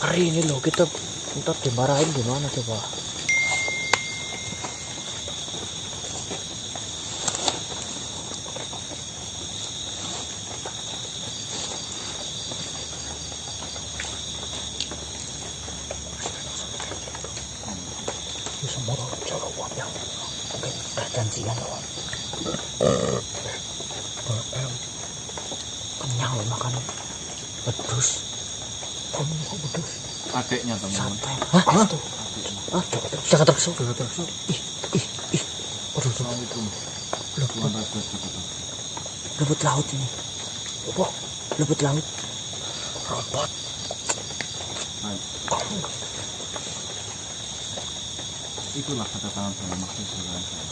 Hari ini loh kita ntar dimarahin gimana coba? Semua cara uang yang mungkin janjian loh. Kenyang loh makan pedus. Kamu kok pedus? Adiknya teman-teman. Santai. Hah? Itu. Jangan terkesan. Ih. Aduh, Assalamualaikum. Lebut laut ini. Apa? Lebut laut. Robot. Kamu. Itulah kedatangan saya, maksud saudara saya.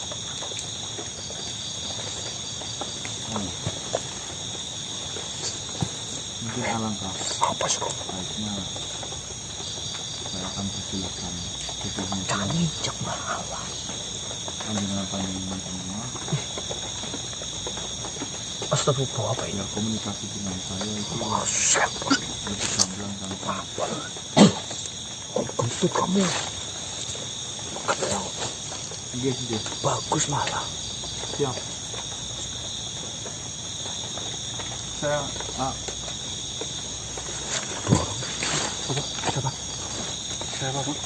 Mungkin alangkah Apa sih kok? baiknya saya akan persilakan tubuhnya Jangan injak bawah. dengan pandangan semua. Astagfirullah, apa ini? Ya komunikasi dengan saya itu lebih gamblang dan Apa? Kentut kamu. Kenal. Iya. Bagus malah. Siap. Saya Siapa? Siapa Pak?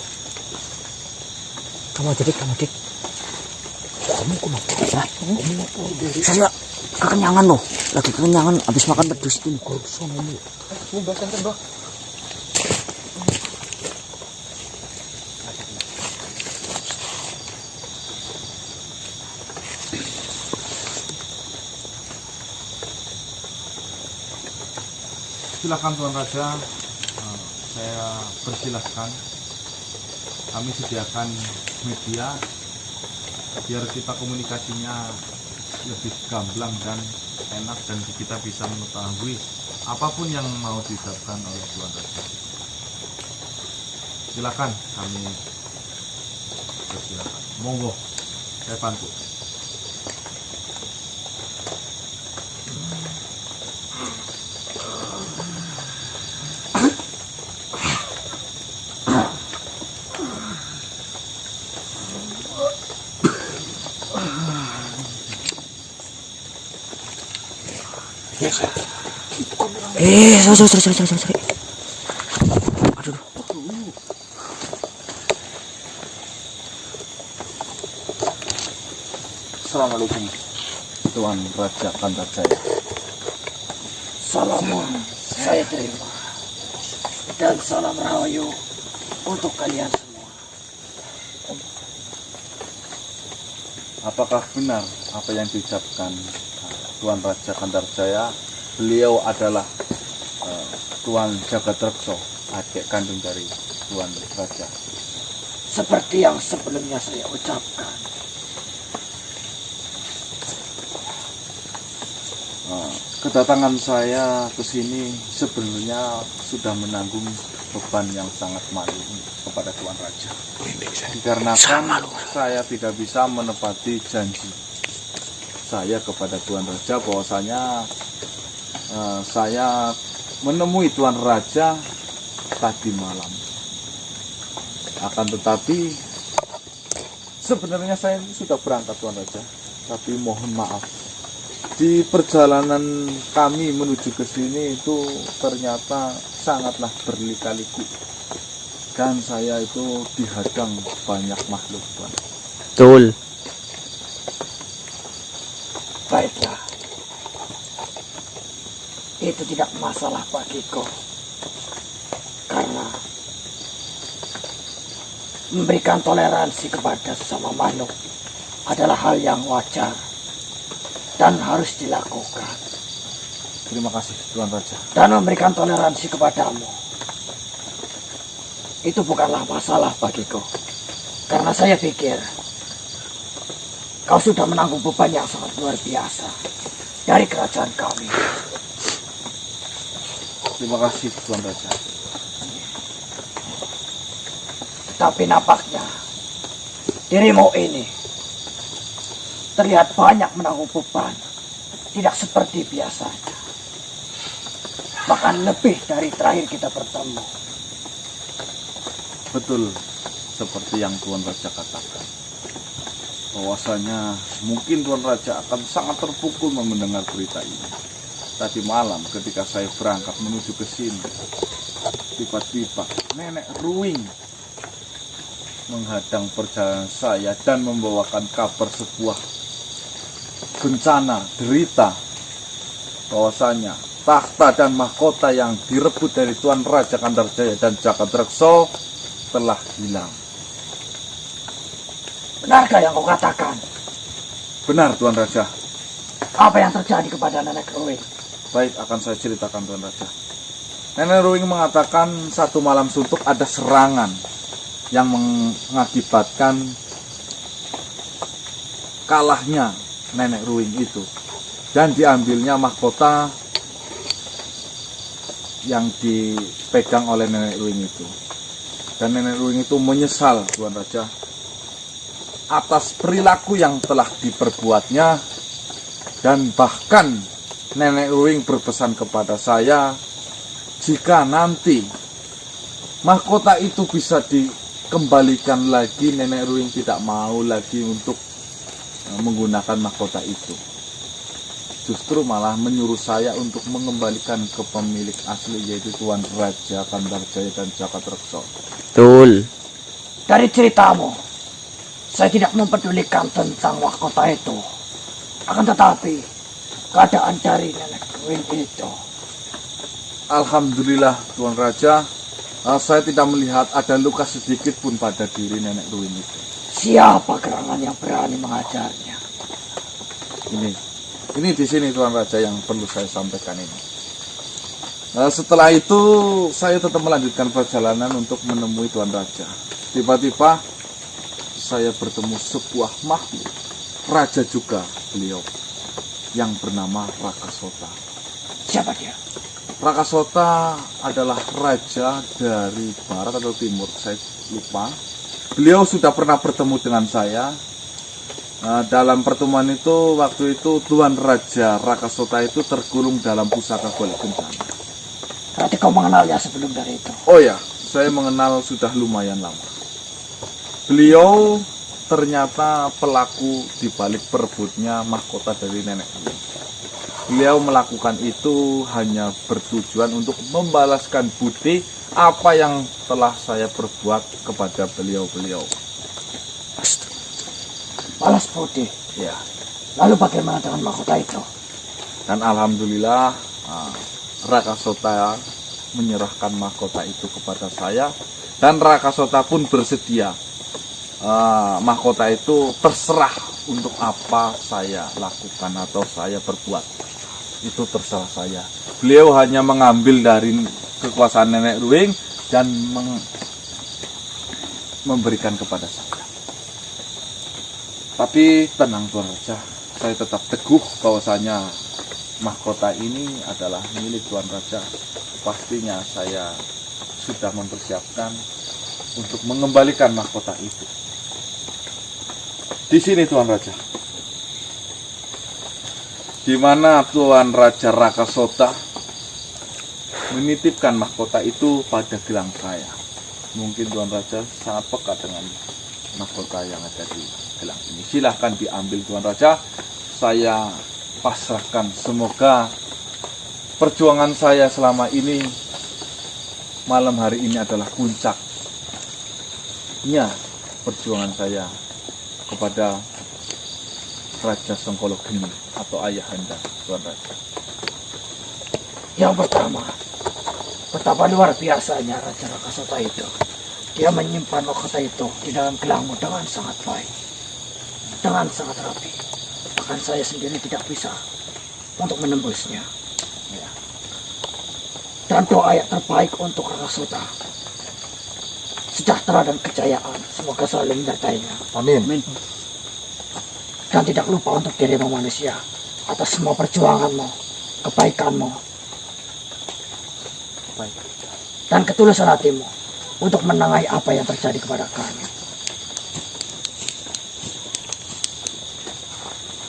Kamu aja dik, Kamu kenapa? Saya kekenyangan loh. Lagi kekenyangan habis makan pedus itu. Kurson ini. Mbak santai Mbak. Silakan Tuan Raja, saya persilahkan. Kami sediakan media biar kita komunikasinya lebih gamblang dan enak dan kita bisa mengetahui apapun yang mau diucapkan oleh Tuan Raja. Silakan, kami persilakan. Monggo, saya bantu. Sorry. Aduh. Assalamualaikum Tuan Raja Kandarjaya. Salam saya terima. Dan salam rahayu untuk kalian semua. Apakah benar apa yang diucapkan Tuan Raja Kandarjaya? Beliau adalah Tuan Jagadrekso, adik kandung dari Tuan Raja. Seperti yang sebelumnya saya ucapkan. Kedatangan saya ke sini sebenarnya sudah menanggung beban yang sangat malu kepada Tuan Raja. Dikarenakan saya tidak bisa menepati janji saya kepada Tuan Raja bahwasanya saya menemui Tuan Raja tadi malam. Akan tetapi sebenarnya saya sudah berangkat Tuan Raja, tapi mohon maaf di perjalanan kami menuju ke sini itu ternyata sangatlah berlika-liku dan saya itu dihadang banyak makhluk Tuan. Betul. Baiklah. Itu tidak masalah bagiku. Karena memberikan toleransi kepada sesama makhluk adalah hal yang wajar dan harus dilakukan. Terima kasih Tuan Raja. Dan memberikan toleransi kepadamu itu bukanlah masalah bagiku. Karena saya pikir kau sudah menanggung beban yang sangat luar biasa dari kerajaan kami. Terima kasih Tuan Raja. Tapi nampaknya dirimu ini terlihat banyak menanggung beban, tidak seperti biasanya. Bahkan lebih dari terakhir kita bertemu. Betul seperti yang Tuan Raja katakan, bahwasanya mungkin Tuan Raja akan sangat terpukul mendengar berita ini. Tadi malam ketika saya berangkat menuju ke sini, tiba-tiba Nenek Ruing menghadang perjalanan saya dan membawakan kabar sebuah bencana, derita, bahwasanya takhta dan mahkota yang direbut dari Tuan Raja Kandarjaya dan Jagadreksa telah hilang. Benarkah yang kau katakan? Benar, Tuan Raja. Apa yang terjadi kepada Nenek Ruing? Baik, akan saya ceritakan, Tuan Raja. Nenek Ruing mengatakan satu malam suntuk ada serangan yang mengakibatkan kalahnya Nenek Ruing itu, dan diambilnya mahkota yang dipegang oleh Nenek Ruing itu. Dan Nenek Ruing itu menyesal, Tuan Raja, atas perilaku yang telah diperbuatnya, dan bahkan Nenek Ruing berpesan kepada saya, jika nanti mahkota itu bisa dikembalikan lagi, Nenek Ruing tidak mau lagi untuk menggunakan mahkota itu. Justru malah menyuruh saya untuk mengembalikan ke pemilik asli, yaitu Tuan Raja Kandarjaya dan Jagadreksa. Betul. Dari ceritamu, saya tidak mempedulikan tentang mahkota itu. Akan tetapi, keadaan dari Nenek Ruing itu, Alhamdulillah, Tuan Raja, saya tidak melihat ada luka sedikit pun pada diri Nenek Ruing itu. siapa gerangan yang berani mengajarnya? Ini di sini, Tuan Raja, yang perlu saya sampaikan ini. Setelah itu saya tetap melanjutkan perjalanan untuk menemui Tuan Raja. Tiba-tiba saya bertemu sebuah makhluk, raja juga beliau, yang bernama Rakasota. Siapa dia? Rakasota adalah raja dari barat atau timur, saya lupa. Beliau sudah pernah bertemu dengan saya. Dalam pertemuan itu, waktu itu Tuan Raja Rakasota itu tergulung dalam pusaka golek bencana. Berarti kau mengenalnya sebelum dari itu? Oh ya, saya mengenal sudah lumayan lama. Beliau ternyata pelaku di balik perebutnya mahkota dari Nenek Ruing. Beliau melakukan itu hanya bertujuan untuk membalaskan budi apa yang telah saya perbuat kepada beliau-beliau. Balas budi. Ya, Lalu bagaimana dengan mahkota itu? dan alhamdulillah Rakasota menyerahkan mahkota itu kepada saya, dan Rakasota pun bersedia mahkota itu terserah untuk apa saya lakukan atau saya perbuat. Itu terserah saya. Beliau hanya mengambil dari kekuasaan Nenek Ruing dan memberikan kepada saya. Tapi tenang, Tuan Raja, saya tetap teguh bahwasanya mahkota ini adalah milik Tuan Raja. Pastinya saya sudah mempersiapkan untuk mengembalikan mahkota itu. Di sini, Tuan Raja, di mana Tuan Raja Rakasota menitipkan mahkota itu pada gelang saya. Mungkin Tuan Raja sangat peka dengan mahkota yang ada di gelang ini. Silahkan diambil, Tuan Raja. Saya pasrahkan. Semoga perjuangan saya selama ini, malam hari ini adalah puncaknya perjuangan saya kepada Raja Sengkolo Geni atau Ayahanda, Tuan Raja. Yang pertama, betapa luar biasanya Raja Rakasota itu. Dia menyimpan mahkota itu di dalam gelangmu dengan sangat baik, dengan sangat rapi. Bahkan saya sendiri tidak bisa untuk menembusnya. Ya. Dan doa yang terbaik untuk Rakasota, sejahtera dan kejayaan, semoga selalu menyertainya. Amin. Dan tidak lupa untuk dirimu manusia, atas semua perjuanganmu, kebaikanmu, Baik. dan ketulusan hatimu untuk menengahi apa yang terjadi kepada kami.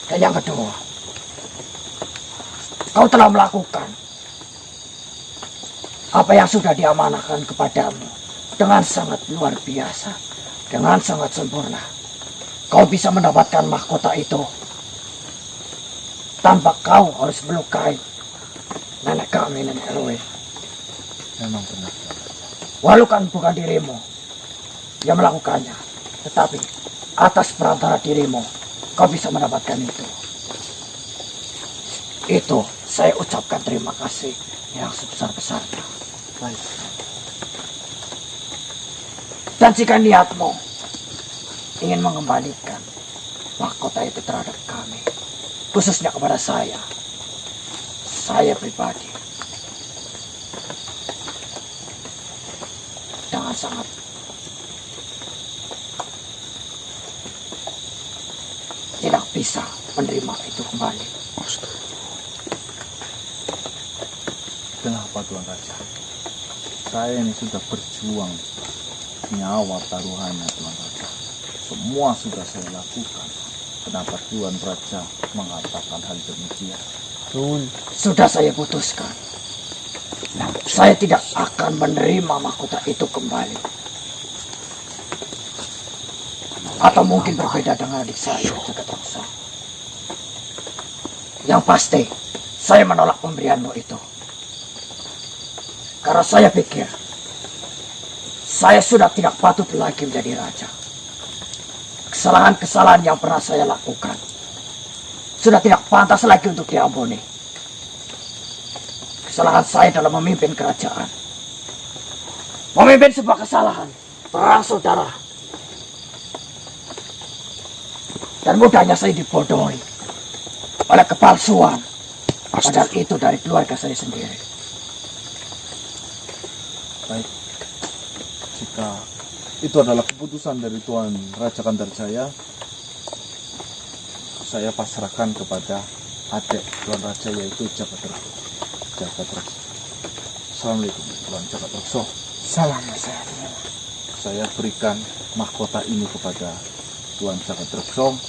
Dan yang kedua, kau telah melakukan apa yang sudah diamanahkan kepadamu dengan sangat luar biasa, dengan sangat sempurna. Kau bisa mendapatkan mahkota itu tanpa kau harus melukai nenek kami, nenek Erwin. Memang benar. Walau kan bukan dirimu yang melakukannya, tetapi atas perantara dirimu kau bisa mendapatkan itu. Itu saya ucapkan terima kasih yang sebesar-besarnya. Baik. Dan jika niatmu ingin mengembalikan mahkota itu terhadap kami, khususnya kepada saya pribadi, dengan sangat tidak bisa menerima itu kembali. Kenapa Tuan Raja? Saya ini sudah berjuang nyawa taruhannya Tuan Raja. Semua sudah saya lakukan. Kenapa Tuan Raja mengatakan hal demikian? Sudah saya putuskan. Saya tidak akan menerima mahkota itu kembali. Atau mungkin berbeda dengan adik saya, Jagatraksa. Yang pasti, saya menolak pemberianmu itu. Karena saya pikir, saya sudah tidak patut lagi menjadi raja. Kesalahan-kesalahan yang pernah saya lakukan sudah tidak pantas lagi untuk diampuni. Kesalahan saya dalam memimpin kerajaan, memimpin sebuah kesalahan, perang saudara, dan mudahnya saya dibodohi oleh kepalsuan, padahal itu dari keluarga saya sendiri. Baik, jika itu adalah keputusan dari Tuan Raja Gandarjaya, saya pasrahkan kepada adik Tuan Raja, yaitu Jagatraksa. Assalamualaikum Tuan Jagatraksa. Salam Saya berikan mahkota ini kepada Tuan Jagatraksa.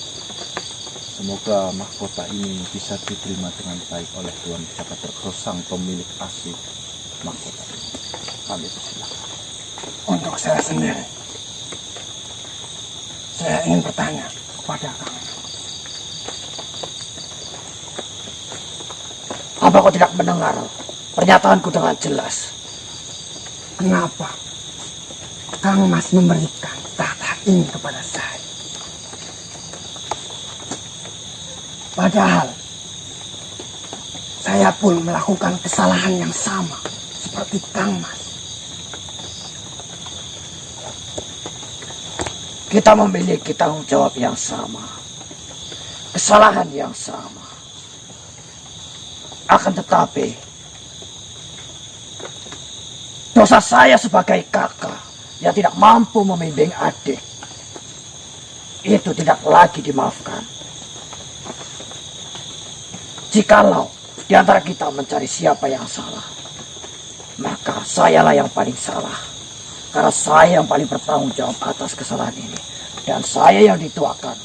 Semoga mahkota ini bisa diterima dengan baik oleh Tuan Jagatraksa, sang pemilik asli mahkota ini. Kami persilakan. Untuk saya sendiri, saya ingin bertanya kepada kamu. Apa kau tidak mendengar pernyataanku dengan jelas? Kenapa Kang Mas memberikan tahta ini kepada saya? Padahal saya pun melakukan kesalahan yang sama seperti Kang Mas. Kita memiliki tanggung jawab yang sama, kesalahan yang sama. Akan tetapi, dosa saya sebagai kakak yang tidak mampu membimbing adik, itu tidak lagi dimaafkan. Jikalau di antara kita mencari siapa yang salah, maka sayalah yang paling salah. Karena saya yang paling bertanggung jawab atas kesalahan ini. Dan saya yang dituakan.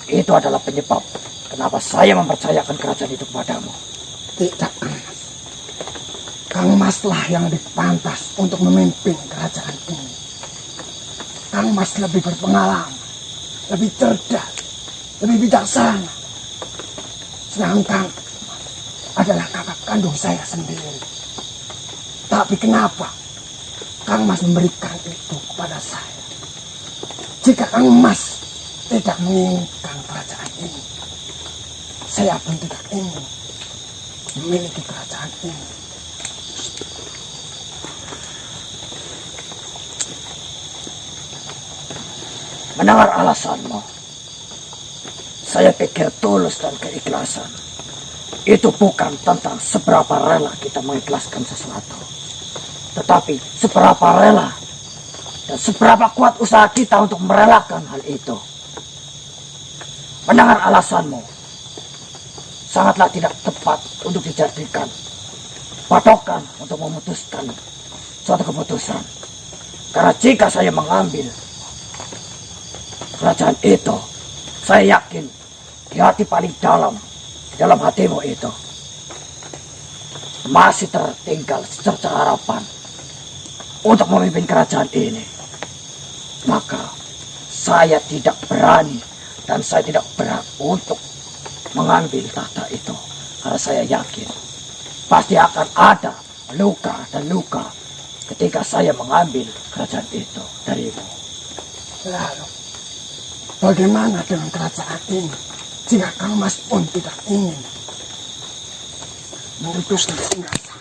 Itu adalah penyebab kenapa saya mempercayakan kerajaan itu kepadamu. Tidak, Kang Mas. Kang Mas lah yang lebih pantas untuk memimpin kerajaan ini. Kang Mas lebih berpengalaman, lebih cerdas, lebih bijaksana. Sedangkan adalah kakak kandung saya sendiri. Tapi kenapa Kang Mas memberikan itu kepada saya? Jika Kang Mas tidak menginginkan kerajaan ini, saya pun tidak ingin memiliki kerajaan ini. Mendengar alasanmu, saya pikir tulus dan keikhlasan itu bukan tentang seberapa rela kita mengikhlaskan sesuatu, tetapi seberapa rela dan seberapa kuat usaha kita untuk merelakan hal itu. Mendengar alasanmu sangatlah tidak tepat untuk dijadikan patokan untuk memutuskan suatu keputusan. Karena jika saya mengambil kerajaan itu, saya yakin di hati paling dalam, di dalam hatimu itu masih tertinggal secerca harapan untuk memimpin kerajaan ini, maka saya tidak berani dan saya tidak berhak untuk mengambil tahta itu. Karena saya yakin pasti akan ada luka dan luka ketika saya mengambil kerajaan itu darimu. Lalu, bagaimana dengan kerajaan ini jika Kang Mas pun tidak ingin memutuskan singgasana?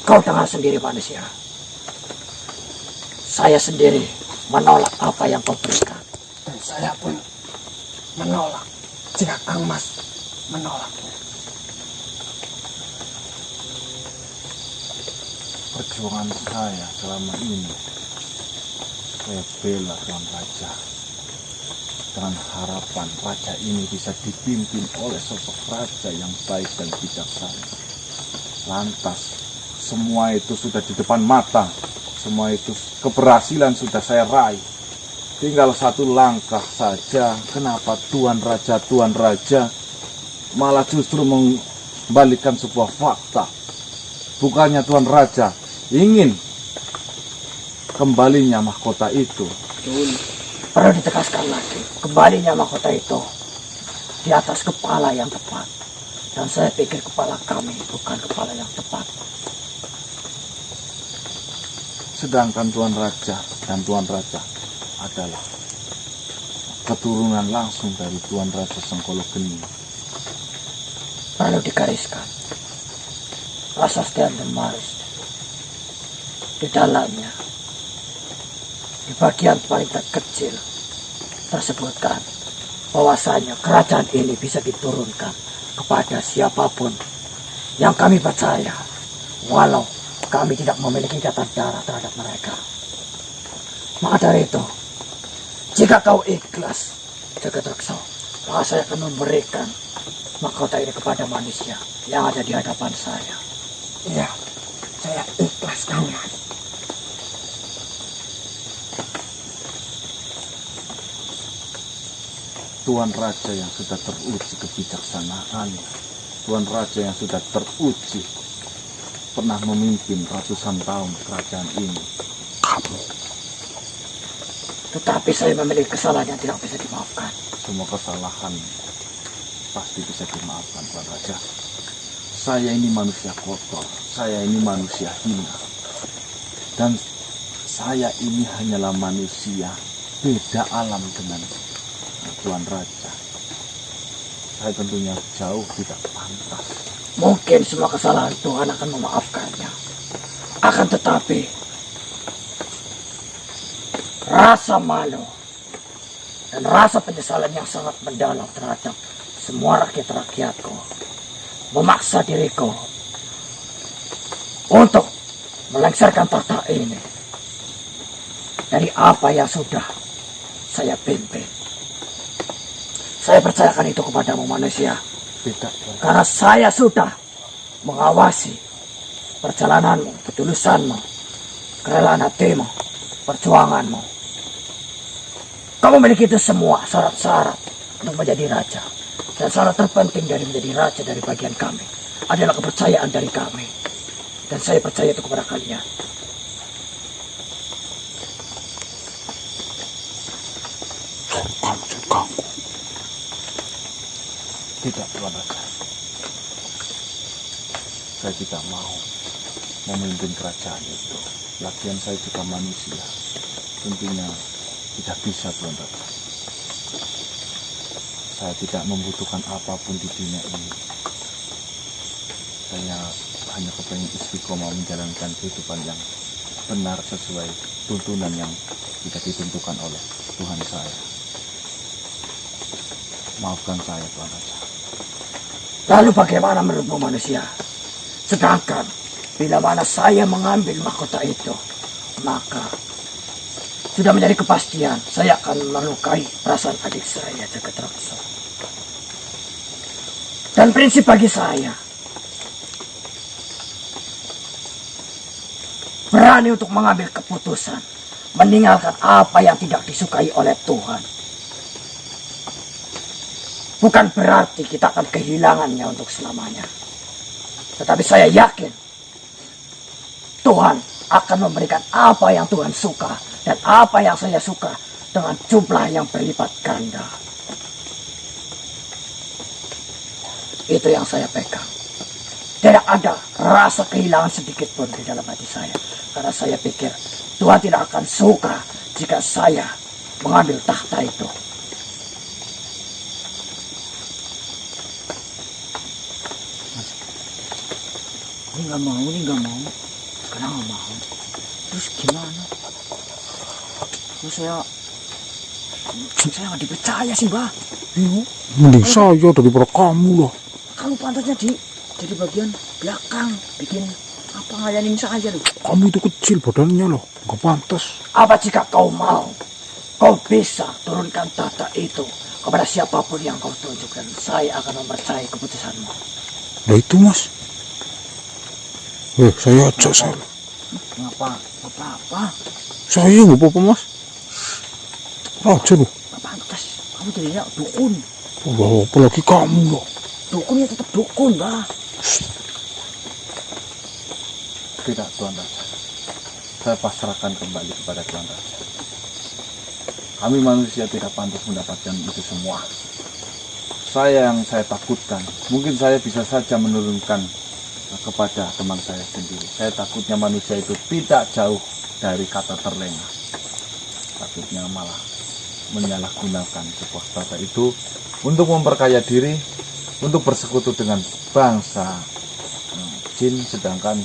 Kau dengar sendiri manusia. Saya sendiri menolak apa yang kau berikan. Dan saya pun menolak jika Kang Mas menolaknya. Perjuangan saya selama ini saya bela Tuan Raja dengan harapan raja ini bisa dipimpin oleh sosok raja yang baik dan bijaksana. Lantas semua itu sudah di depan mata, semua itu keberhasilan sudah saya raih. Tinggal satu langkah saja, kenapa Tuan Raja malah justru membalikan sebuah fakta. Bukannya Tuan Raja ingin kembalinya mahkota itu. Perlu ditegaskan lagi, kembalinya mahkota itu di atas kepala yang tepat. Dan saya pikir kepala kami bukan kepala yang tepat. Sedangkan Tuan Raja dan Tuan Raja adalah keturunan langsung dari Tuan Raja Sengkolo Geni. Perlu digariskan, Prasasti dan Maris di dalamnya, di bagian paling terkecil tersebutkan bahwasanya kerajaan ini bisa diturunkan kepada siapapun yang kami percaya, walau kami tidak memiliki ikatan darah terhadap mereka. Maka dari itu, jika kau ikhlas, Jagatraksa, maka saya akan memberikan mahkota ini kepada manusia yang ada di hadapan saya. Iya, saya ikhlas Kang Mas. Tuan Raja yang sudah teruji kebijaksanaannya, Tuan Raja yang sudah teruji pernah memimpin ratusan tahun kerajaan ini. Tetapi saya memiliki kesalahan yang tidak bisa dimaafkan. Semua kesalahan pasti bisa dimaafkan, Tuan Raja. Saya ini manusia kotor, saya ini manusia hina. Dan saya ini hanyalah manusia beda alam dengan Tuan Raja. Saya tentunya jauh tidak pantas. Mungkin semua kesalahan Tuhan akan memaafkannya. Akan tetapi, rasa malu dan rasa penyesalan yang sangat mendalam terhadap semua rakyat-rakyatku memaksa diriku untuk melengsarkan tahta ini dari apa yang sudah saya pimpin. Saya percayakan itu kepadamu manusia. Tidak, Karena saya sudah mengawasi perjalananmu, ketulusanmu, kerelaan hatimu, perjuanganmu. Kamu memiliki itu semua syarat-syarat untuk menjadi raja. Dan syarat terpenting dari menjadi raja dari bagian kami adalah kepercayaan dari kami. Dan saya percaya itu kepada kalian. tidak, Tuan Raja. Saya tidak mau memimpin kerajaan itu. Lagian saya juga manusia. Tentunya tidak bisa, Tuan Raja. Saya tidak membutuhkan apapun di dunia ini. Saya hanya kepengen istiqomah menjalankan kehidupan yang benar sesuai tuntunan yang tidak ditentukan oleh Tuhan saya. Maafkan saya, Tuan Raja. Lalu bagaimana menurutmu manusia? Sedangkan bila mana saya mengambil mahkota itu, maka sudah menjadi kepastian saya akan melukai perasaan adik saya Jagatraksa. Dan prinsip bagi saya, berani untuk mengambil keputusan, meninggalkan apa yang tidak disukai oleh Tuhan. Bukan berarti kita akan kehilangannya untuk selamanya. Tetapi saya yakin Tuhan akan memberikan apa yang Tuhan suka dan apa yang saya suka dengan jumlah yang berlipat ganda. Itu yang saya pegang. Tidak ada rasa kehilangan sedikit pun di dalam hati saya. Karena saya pikir Tuhan tidak akan suka jika saya mengambil tahta itu. Ini nggak mau. Sekarang nggak mau. Terus gimana? Terus saya nggak dipercaya sih, Mbak. Mending saya daripada kamu loh. Kamu pantasnya di bagian belakang, bikin apa ngayanin saya loh. Kamu itu kecil badannya loh, nggak pantas. Apa jika kau mau, kau bisa turunkan tahta itu kepada siapapun yang kau tunjukkan. Saya akan mempercayai keputusanmu. Nah itu mas. Saya ajak saya. Apa? Saya nggak apa-apa mas. Raja loh. Nggak pantas. Kamu jadinya dukun. Oh, apalagi kamu loh. Dukun ya tetap dukun, Mbak. Tidak, Tuan Raja. Saya pasrahkan kembali kepada Tuan Raja. Kami manusia tidak pantas mendapatkan itu semua. Yang saya takutkan, mungkin saya bisa saja menurunkan kepada teman saya sendiri. Saya takutnya manusia itu tidak jauh dari kata terlena. Takutnya malah menyalahgunakan sebuah tahta itu untuk memperkaya diri, untuk bersekutu dengan bangsa jin, sedangkan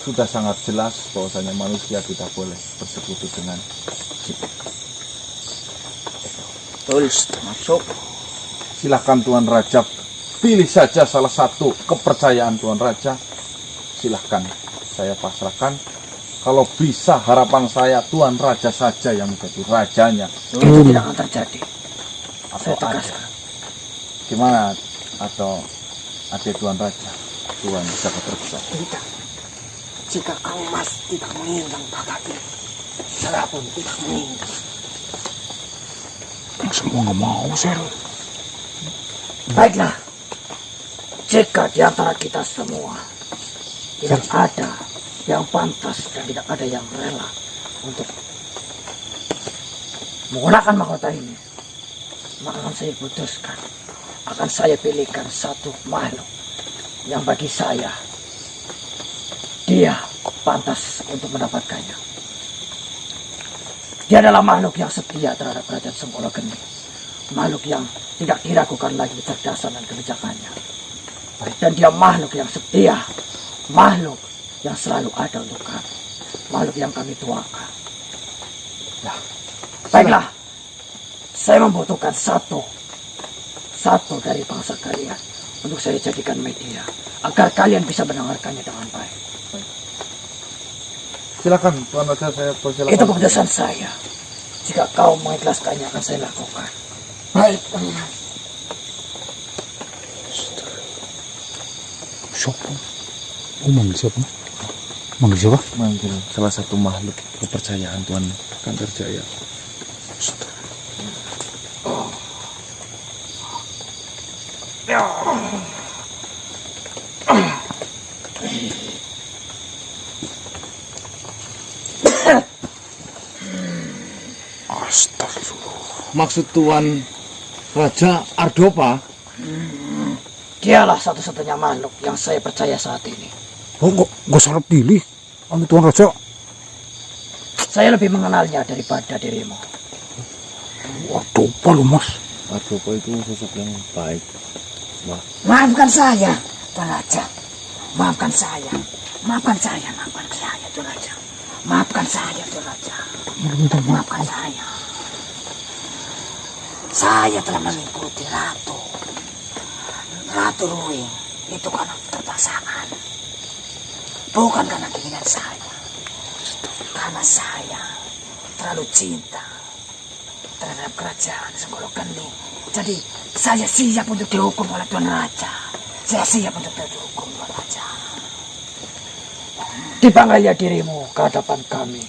sudah sangat jelas bahwasanya manusia tidak boleh bersekutu dengan jin. Betul, masuk. Silahkan Tuan Raja, pilih saja salah satu kepercayaan Tuan Raja. Silahkan, saya pasrahkan. Kalau bisa harapan saya Tuan Raja saja yang menjadi rajanya. Itu tidak akan terjadi. Atau Saya tegaskan. Gimana? Atau adik Tuan Raja, Tuan Jaga Terbuka. Tidak. Jika Kang Mas tidak menginginkan tahta ini, saya pun tidak menginginkan. Semua nggak mau sel. Baiklah, jika di antara kita semua tidak ada yang pantas dan tidak ada yang rela untuk menggunakan mahkota ini, maka akan saya putuskan, akan saya pilihkan satu makhluk yang bagi saya dia pantas untuk mendapatkannya. Dia adalah makhluk yang setia terhadap kerajaan Sengkolo Geni, makhluk yang tidak diragukan lagi kecerdasan dan kebijakannya. Dan dia makhluk yang setia, makhluk yang selalu ada untuk kami, makhluk yang kami tuakan. Nah, baiklah, saya membutuhkan satu dari bangsa kalian untuk saya jadikan media, agar kalian bisa mendengarkannya dengan baik. Silakan Tuan Raja, saya persilakan. Itu keputusan saya. Jika kau mengikhlaskannya akan saya lakukan. Baik, Kang Mas. Siapa? Oh, manggil siapa? Manggil siapa? Manggil salah satu makhluk kepercayaan Tuan Kandarjaya. Astagfirullah. Maksud Tuan Raja Ardopa? Dialah satu-satunya makhluk yang saya percaya saat ini. Oh, nggak salah pilih. Anu Tuan Raja. Saya lebih mengenalnya daripada dirimu. Waduh, apa lu mas? Ardopa itu sosok yang baik. Maafkan saya, Tuan Raja. Maafkan saya. Maafkan saya, Tuan Raja. Maafkan saya, Tuan Raja. Maafkan saya. Saya telah mengikuti Ratu Ruing itu karena keterpaksaan. Bukan karena keinginan saya. Karena saya terlalu cinta terhadap kerajaan Sengkolo Geni. Jadi saya siap untuk dihukum oleh Tuan Raja. Saya siap untuk dihukum Tuan Raja. Dipanggilnya dirimu ke hadapan kami.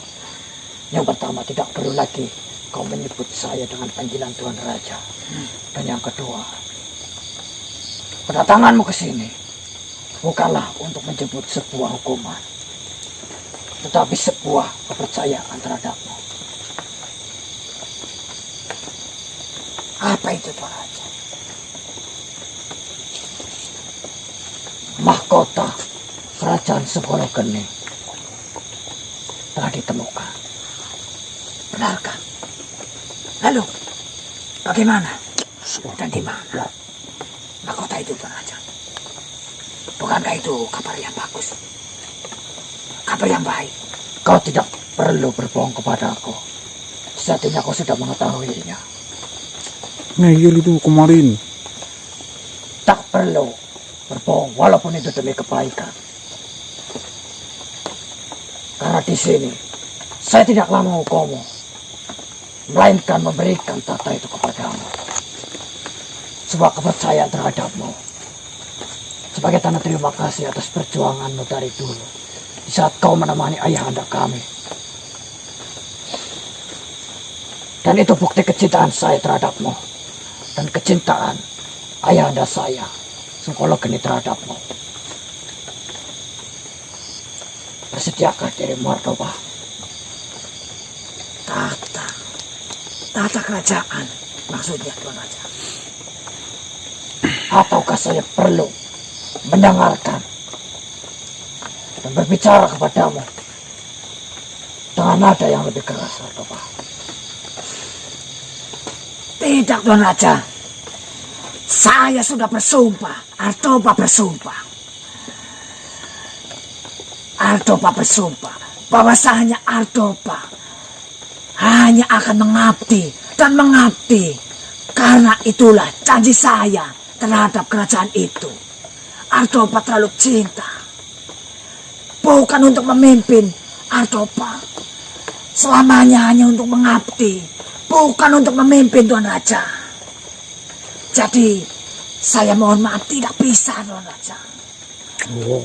Yang pertama, tidak perlu lagi kau menyebut saya dengan panggilan Tuan Raja. Dan yang kedua, kedatanganmu ke sini bukanlah untuk menjemput sebuah hukuman, tetapi sebuah kepercayaan terhadapmu. Apa itu Tuan Raja? Mahkota kerajaan Sengkolo Geni telah ditemukan. Benarkah? Lalu, bagaimana? Dan di mana mahkota itu Tuan Raja? Bukankah itu kabar yang bagus? Kabar yang baik? Kau tidak perlu berbohong kepada aku. Sejatinya kau sudah mengetahuinya. Ngeyel itu kemarin. Tak perlu berbohong walaupun itu demi kebaikan. Karena di sini saya tidaklah menghukummu, melainkan memberikan tata itu kepadamu. Sebuah kepercayaan terhadapmu. Sebagai tanda terima kasih atas perjuanganmu dari dulu. Di saat kau menemani ayahanda kami. Dan itu bukti kecintaan saya terhadapmu. Dan kecintaan ayahanda saya, Sengkolo Geni, terhadapmu. Bersediakah dirimu, Artoba? Tata kerajaan maksudnya Tuan Raja. Ataukah saya perlu mendengarkan dan berbicara kepadamu dengan nada yang lebih keras, Artoba? Tidak Tuan Raja. Saya sudah bersumpah. Artoba bersumpah. Artoba bersumpah bahwasanya Artoba hanya akan mengabdi dan mengabdi. Karena itulah janji saya terhadap kerajaan itu. Artoba terlalu cinta. Bukan untuk memimpin. Artoba selamanya hanya untuk mengabdi. Bukan untuk memimpin Tuan Raja. Jadi saya mohon maaf tidak bisa Tuan Raja.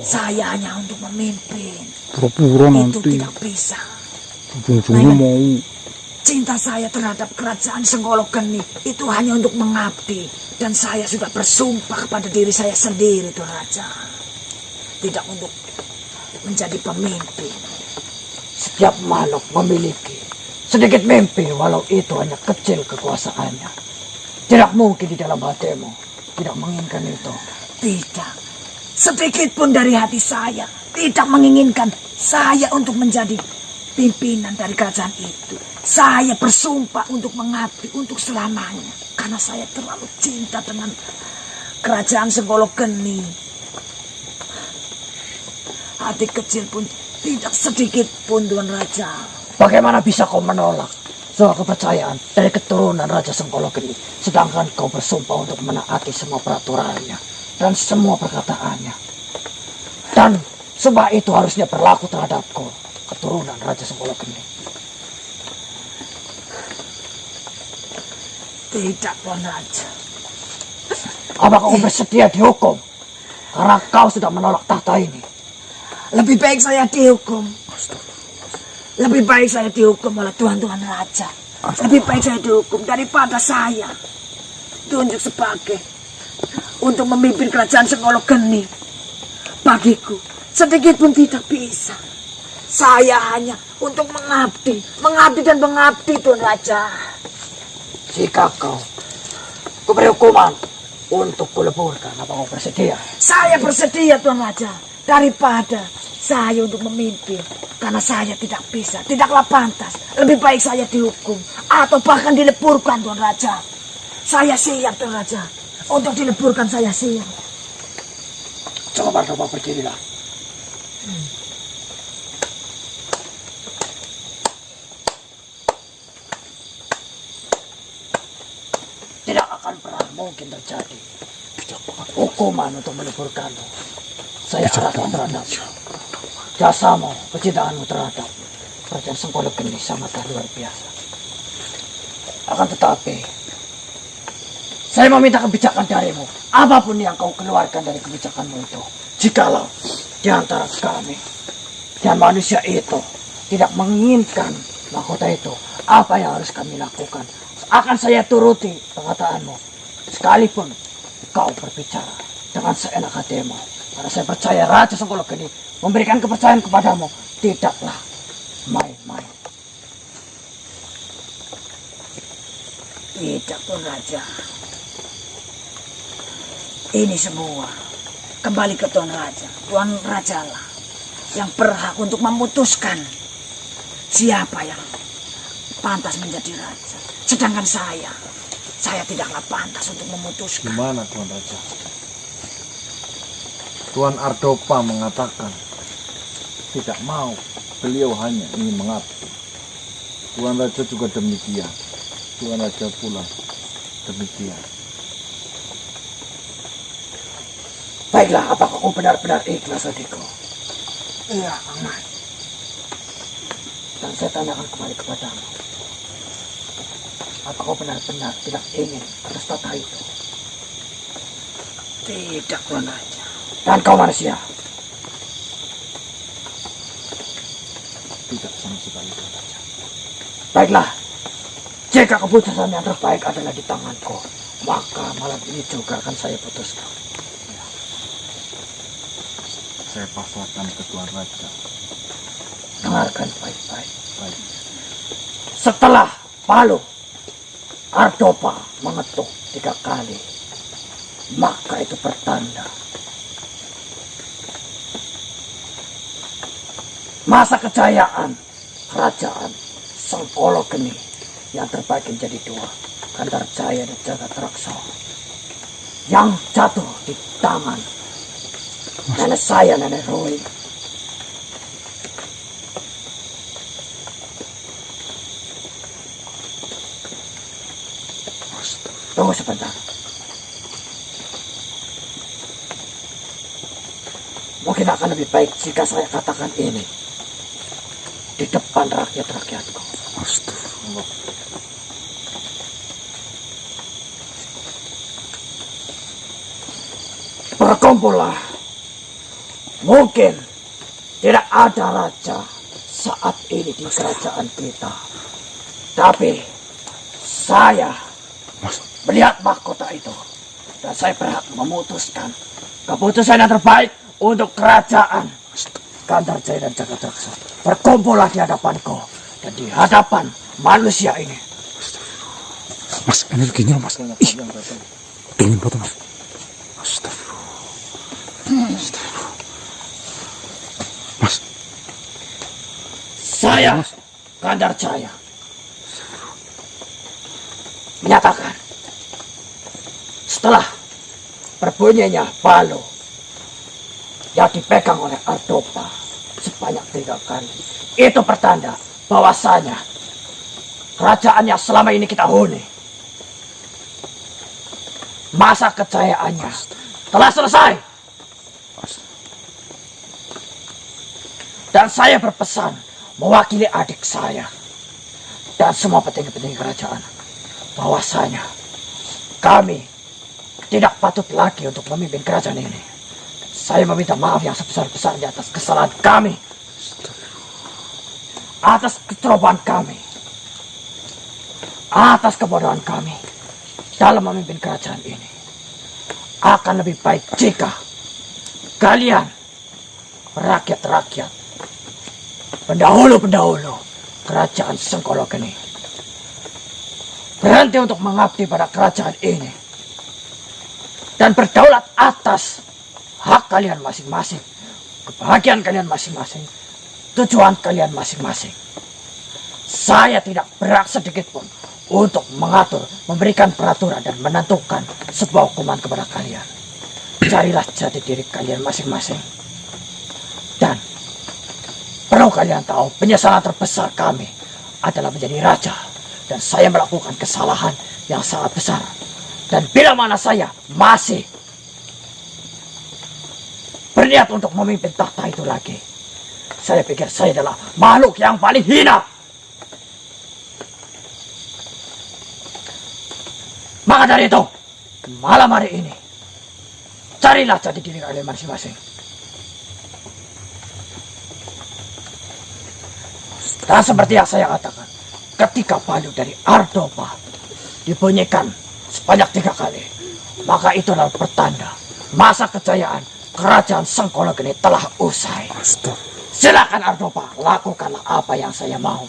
Saya hanya untuk memimpin. Pura-pura Itu nanti. tidak bisa. Ujung-ujungnya mau. Cinta saya terhadap kerajaan Sengkolo Geni itu hanya untuk mengabdi. Dan saya sudah bersumpah kepada diri saya sendiri Tuan Raja. Tidak untuk menjadi pemimpin. Setiap makhluk memiliki sedikit mimpi, walau itu hanya kecil kekuasaannya. Tidak mungkin di dalam hatimu tidak menginginkan itu. Tidak. Sedikit pun dari hati saya tidak menginginkan saya untuk menjadi pimpinan dari kerajaan itu. Saya bersumpah untuk mengabdi untuk selamanya. Karena saya terlalu cinta dengan kerajaan Sengkolo Geni. Hati kecil pun tidak sedikit pun Tuan Raja. Bagaimana bisa kau menolak sebuah kepercayaan dari keturunan Raja Sengkolo Geni, sedangkan kau bersumpah untuk menaati semua peraturannya dan semua perkataannya. Dan sumpah itu harusnya berlaku terhadapku, keturunan Raja Sengkolo Geni. Tidak Tuan Raja. Apakah kau bersedia dihukum karena kau sudah menolak tahta ini? Lebih baik saya dihukum. Lebih baik saya dihukum oleh Tuan-Tuan Raja. Lebih baik saya dihukum daripada saya tunjuk sebagai untuk memimpin kerajaan Sengkolo Geni. Bagiku sedikit pun tidak bisa. Saya hanya untuk mengabdi dan mengabdi Tuan Raja. Jika kau beri hukuman untuk kuleburkan, apa kau bersedia? Saya bersedia Tuan Raja daripada saya untuk memimpin. Karena saya tidak bisa, tidaklah pantas. Lebih baik saya dihukum atau bahkan dileburkan Tuan Raja. Saya siap Tuan Raja. Untuk dileburkan saya siap. Coba Artoba berdirilah. Tidak akan pernah mungkin terjadi hukuman untuk meleburkanmu. Saya arahkan terhadapmu. Jasamu, kecintaanmu terhadap kerajaan Sengkolo Geni sangatlah luar biasa. Akan tetapi, saya meminta kebijakan darimu. Apapun yang kau keluarkan dari kebijakanmu itu, jikalau di antara kami dan manusia itu tidak menginginkan mahkota itu, apa yang harus kami lakukan? Akan saya turuti perkataanmu, sekalipun kau berbicara dengan seenak hatimu. Karena saya percaya Raja Sengkolokeni memberikan kepercayaan kepadamu tidaklah main-main. Tidak, Tuan Raja. Ini semua kembali ke Tuan Raja. Tuan Raja lah yang berhak untuk memutuskan siapa yang pantas menjadi raja. Sedangkan saya tidaklah pantas untuk memutuskan. Gimana Tuan Raja? Tuan Ardopa mengatakan tidak mau, beliau hanya ingin mengabdi. Tuan Raja juga demikian. Tuan Raja pula demikian. Baiklah, apakah kau benar-benar ikhlas adikku? Iya, Paman. Dan saya tanyakan kembali kepadamu. Apa kau benar-benar tidak ingin atas tata itu? Tidak, Tuan Raja. Dan kau manusia? Tidak sama sekali Tuan Raja. Baiklah, jika keputusan yang terbaik adalah di tanganku, maka malam ini juga akan saya putuskan. Saya pasrahkan ke Tuan Raja. Dengarkan baik-baik. Baik. Setelah Palu Ardopa mengetuk 3 kali, maka itu pertanda masa kejayaan kerajaan Sengkolokeni yang terbagi menjadi 2, Gandarjaya dan Jagatraksa, yang jatuh di tangan nenek saya, Nenek Roy. Tunggu sebentar. Mungkin akan lebih baik jika saya katakan ini di depan rakyat-rakyatku. Astagfirullah. Berkumpullah. Mungkin tidak ada raja saat ini di kerajaan kita. Tapi saya melihat mahkota itu. Dan saya berhak memutuskan keputusan yang terbaik untuk kerajaan Gandarjaya dan Jagatraksa. Berkumpullah di hadapanku dan di hadapan manusia ini. Mas, energinya mas. Ih, dingin banget mas. Astagfirullah. Astagfirullah. Mas. Saya Gandarjaya menyatakan setelah berbunyinya Palu yang dipegang oleh Ardopa sebanyak 3 kali, itu pertanda bahwasanya kerajaan yang selama ini kita huni, masa kejayaannya telah selesai. Dan saya berpesan mewakili adik saya dan semua petinggi-petinggi kerajaan bahwasanya kami tidak patut lagi untuk memimpin kerajaan ini. Saya meminta maaf yang sebesar-besarnya atas kesalahan kami, atas kecerobohan kami, atas kebodohan kami dalam memimpin kerajaan ini. Akan lebih baik jika kalian, rakyat-rakyat, pendahulu-pendahulu kerajaan Sengkolokeni, berhenti untuk mengabdi pada kerajaan ini dan berdaulat atas hak kalian masing-masing, kebahagiaan kalian masing-masing, tujuan kalian masing-masing. Saya tidak berhak sedikit pun untuk mengatur, memberikan peraturan dan menentukan sebuah hukuman kepada kalian. Carilah jati diri kalian masing-masing. Dan perlu kalian tahu, penyesalan terbesar kami adalah menjadi raja. Dan saya melakukan kesalahan yang sangat besar. Dan bila mana saya masih berniat untuk memimpin tahta itu lagi, saya pikir saya adalah makhluk yang paling hina. Maka dari itu, malam hari ini, carilah jati diri kalian masing-masing. Dan seperti yang saya katakan, ketika Palu dari Ardopa dibunyikan sebanyak 3 kali, maka itu adalah pertanda masa kejayaan kerajaan Sengkologeni telah usai. Silakan Ardopa, lakukanlah apa yang saya mau.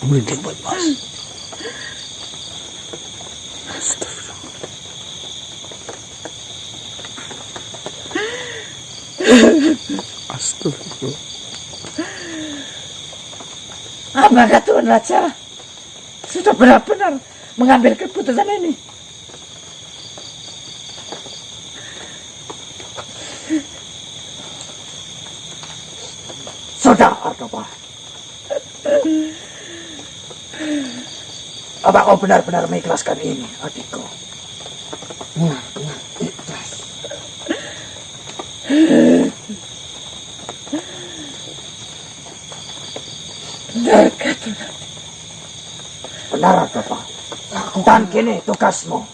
Merinding buat Mas. Astagfirullah. Apakah Tuan Raja sudah benar-benar mengambil keputusan ini? Sudah, Ardopa. Apa kau benar-benar mengikhlaskan ini, adikku? Ikhlas. Benarkah, Tuan? Benar, Ardopa. Dan kini tugasmu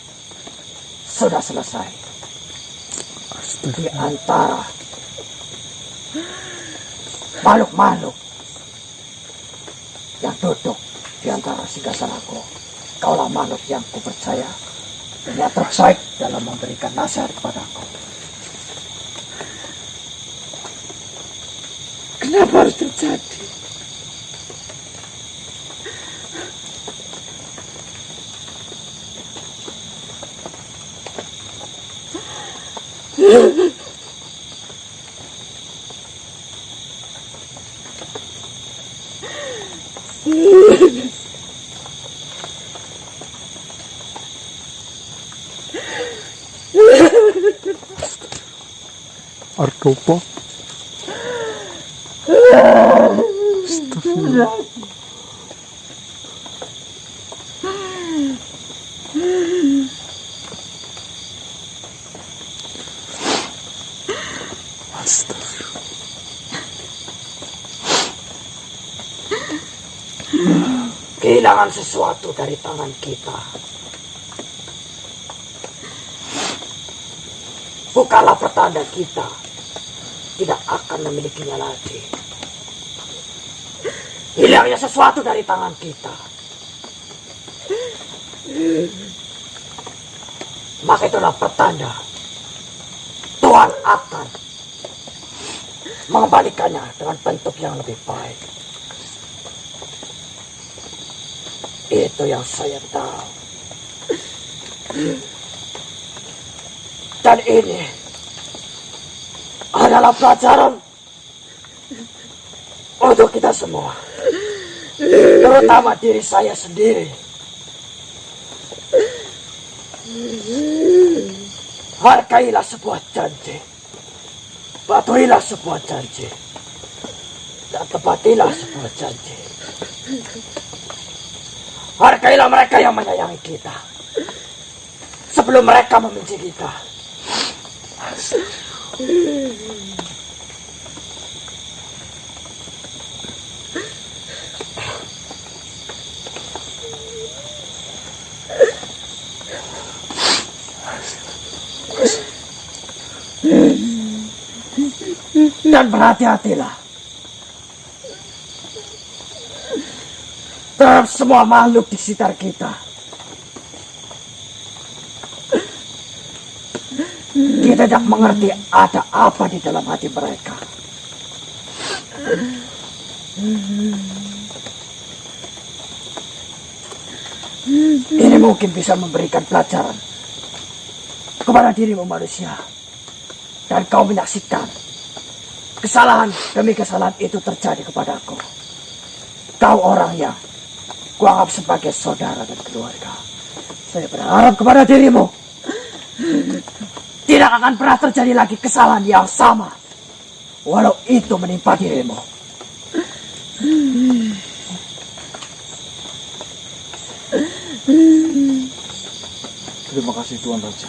sudah selesai. Di antara makhluk-makhluk yang duduk di antara singgasanaku, kaulah makhluk yang kupercaya dan yang terbaik dalam memberikan nasihat kepadaku. Kenapa harus terjadi? Ardopa. Astagfirullah. Astagfirullah. Kehilangan sesuatu dari tangan kita. Bukanlah pertanda kita tidak akan memilikinya lagi. Hilangnya sesuatu dari tangan kita, maka itulah pertanda Tuhan akan mengembalikannya dengan bentuk yang lebih baik. Itu yang saya tahu. Dan ini adalah pelajaran untuk kita semua, terutama diri saya sendiri. Hargailah sebuah janji, patuhilah sebuah janji, dan tepatilah sebuah janji. Hargailah mereka yang menyayangi kita sebelum mereka membenci kita. Dan berhati-hatilah terhadap semua makhluk di sekitar kita. Kita tidak mengerti ada apa di dalam hati mereka. Ini mungkin bisa memberikan pelajaran kepada dirimu manusia. Dan kau menyaksikan kesalahan demi kesalahan itu terjadi kepadaku. Kau orang yang kuanggap sebagai saudara dan keluarga. Saya berharap kepada dirimu tidak akan pernah terjadi lagi kesalahan yang sama, walau itu menimpa dirimu. Terima kasih Tuan Raja.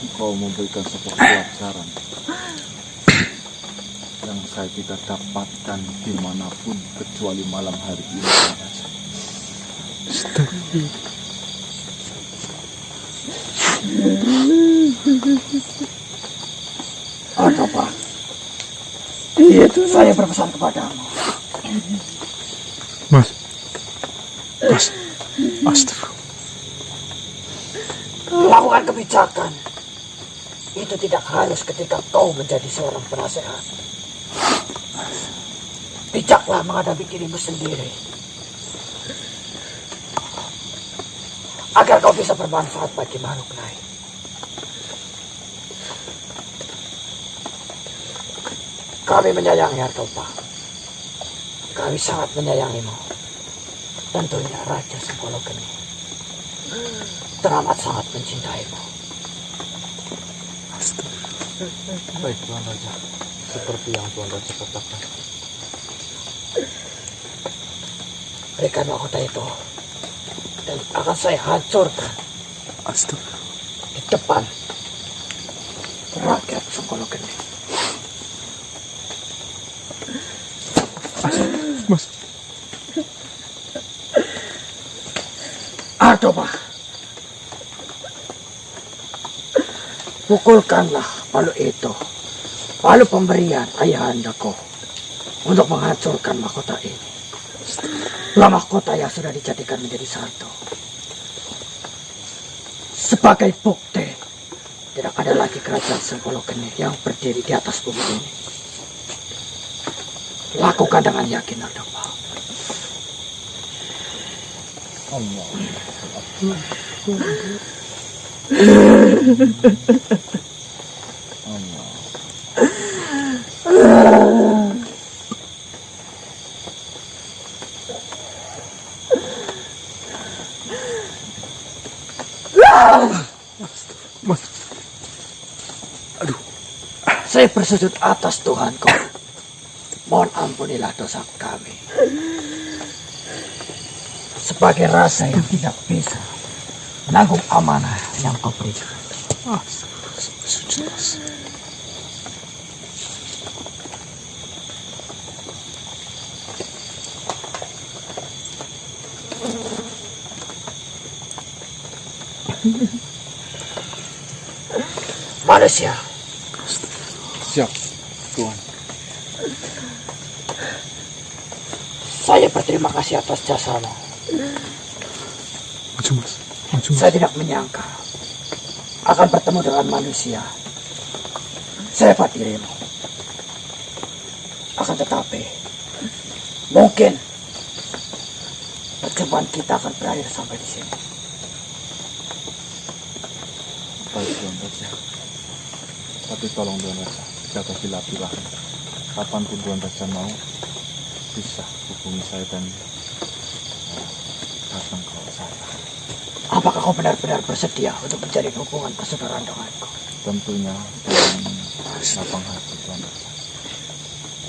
Engkau memberikan sebuah pelajaran yang saya tidak dapatkan dimanapun kecuali malam hari ini, Tuan Raja. Ardopa, itu saya berpesan kepadamu. Mas. Mas. Astagfirullah. Melakukan kebijakan itu tidak harus ketika kau menjadi seorang penasehat. Bijaklah menghadapi dirimu sendiri, agar kau bisa bermanfaat bagi makhluk lain. Kami menyayangi Artopa. Kami sangat menyayangimu. Tentunya Raja Sengkolo Geni teramat sangat mencintaimu. Baik Tuan Raja, seperti yang Tuan Raja katakan. Berikan mahkota itu, dan akan saya hancurkan Astagfirullah. di depan rakyat Sengkolo Geni. Mas. Artopa, pukulkanlah palu itu, palu pemberian ayahandaku untuk menghancurkan mahkota ini. Dua mahkota yang sudah dijadikan menjadi satu. Sebagai bukti, tidak ada lagi kerajaan Sengkolo Geni yang berdiri di atas bumi ini. Lakukan dengan yakin, Artopa. Allah. Allah. Mas. Aduh. Saya bersujud atas Tuhanku. Mohon ampunilah dosa kami. Sebagai rasa yang tidak bisa menanggung amanah yang kau berikan. Sujud, Mas. Manusia, Siap, Tuan. saya berterima kasih atas jasamu. Maju, Mas. Maju, Mas. Saya tidak menyangka akan bertemu dengan manusia sehebat dirimu. Akan tetapi, mungkin perjumpaan kita akan berakhir sampai di sini. Baik Tuan Raja. Tapi tolong Tuan Raja, jaga silaturahmi. Kapanpun Tuan Raja mau, bisa hubungi saya dan datang ke saya. Apakah kau benar-benar bersedia untuk menjadi hubungan persaudaraan denganku? Tentunya dengan lapang hati Tuan Raja.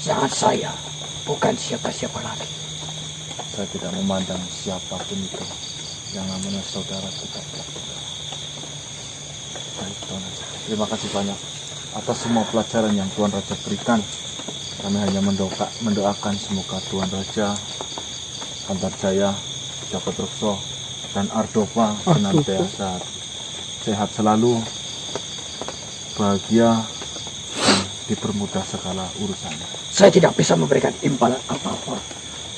Jangan saya, bukan siapa-siapa lagi. Saya tidak memandang siapapun itu, yang namanya saudara kita. Baik Tuan Raja, terima kasih banyak atas semua pelajaran yang Tuan Raja berikan. Kami hanya mendoakan semoga Tuan Raja, Antarjaya, Joko Trukso, dan Ardopa senantiasa sehat selalu, bahagia, dan dipermudah segala urusannya. Saya tidak bisa memberikan imbalan apapun.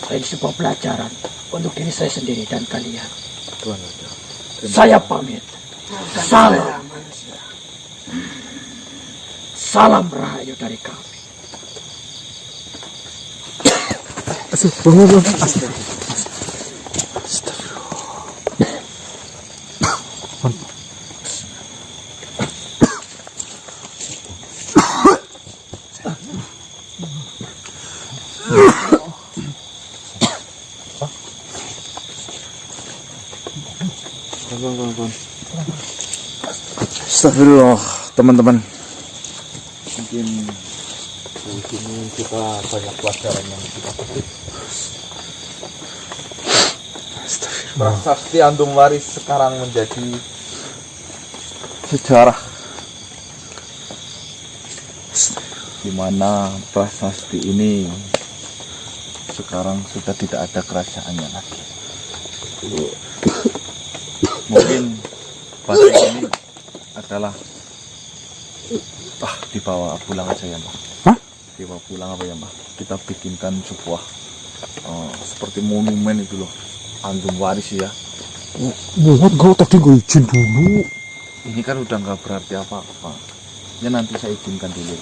Saya ini sebuah pelajaran untuk diri saya sendiri dan kalian. Tuan Raja, Saya pamit. Salam. Salam rahayu dari kami. Astagfirullah. Astagfirullah. Astagfirullah, teman-teman. mungkin di sini kita banyak pelajaran yang kita petik. Prasasti Antum Waris sekarang menjadi sejarah, di mana prasasti ini sekarang sudah tidak ada kerajaannya lagi. Mungkin batu ini adalah dibawa pulang aja ya Mbak. Hah? Dibawa pulang apa ya Mbak? Kita bikinkan sebuah seperti monumen itu loh, Anjung Waris ya. Mohon kau tadi gue izin dulu. Ini kan udah nggak berarti apa-apa. Ya nanti saya izinkan dulu.